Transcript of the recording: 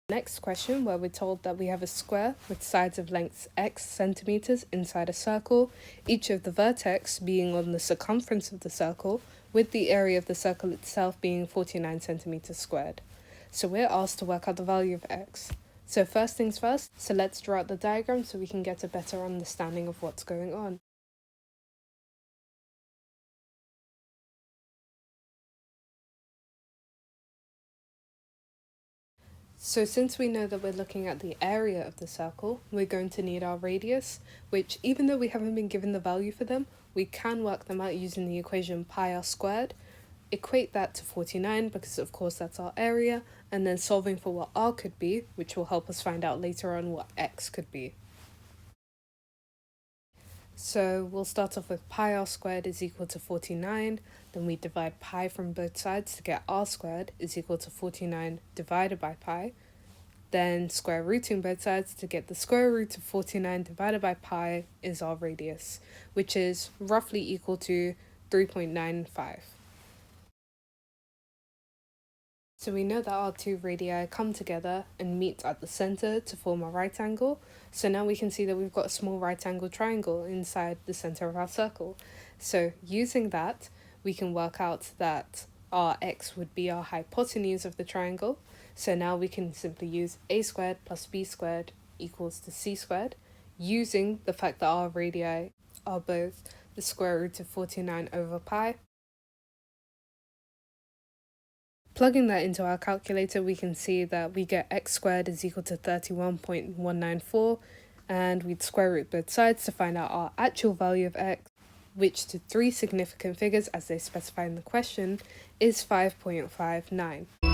Next question, where we're told that we have a square with sides of length x centimeters inside a circle, each of the vertex being on the circumference of the circle, with the area of the circle itself being 49 centimeters squared. So we're asked to work out the value of x. So first things first, so let's draw out the diagram so we can get a better understanding of what's going on. So since we know that we're looking at the area of the circle, we're going to need our radius, which even though we haven't been given the value for them, we can work them out using the equation pi r squared. Equate that to 49 because of course that's our area, and then solving for what r could be, which will help us find out later on what x could be. So we'll start off with pi r squared is equal to 49, then we divide pi from both sides to get r squared is equal to 49 divided by pi, then square rooting both sides to get the square root of 49 divided by pi is our radius, which is roughly equal to 3.95. So we know that our two radii come together and meet at the center to form a right angle. So now we can see that we've got a small right angle triangle inside the center of our circle. So using that, we can work out that our x would be our hypotenuse of the triangle. So now we can simply use a squared plus b squared equals to c squared, using the fact that our radii are both the square root of 49 over pi. Plugging that into our calculator, we can see that we get x squared is equal to 31.194, and we'd square root both sides to find out our actual value of x, which to three significant figures as they specify in the question is 5.59.